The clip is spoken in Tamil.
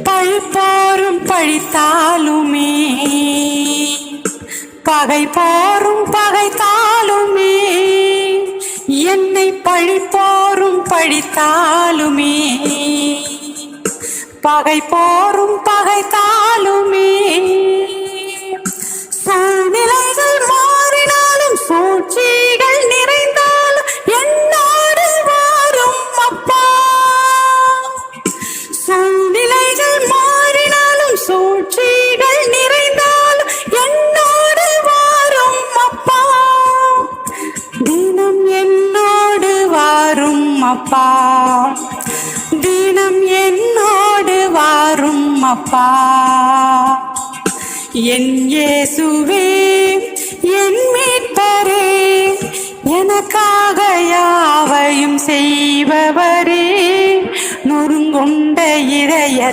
பழிப்போரும் பழித்தாலுமே, பகை போரும் பகைத்தாலுமே, என்னை பழிப்போரும் பழித்தாலுமே, பகை போரும் பகைத்தாலுமே, சூழ்நிலைகள் மாறினாலும் சூழ்ச்சிகள் நிறைந்தாலும் என்னோடு வாரும் அப்பா. சூழ்நிலைகள் மாறினாலும் சூழ்ச்சிகள் நிறைந்தாலும் என்னோடு வாரும் அப்பா. தினம் என்னோடு வாரும் அப்பா, தினம் என்னோடு வாரும் அப்பா. என் இயேசுவே என் மீட்பரே, எனக்காக யாவையும் செய்பவரே, நொறுங்குண்ட இதய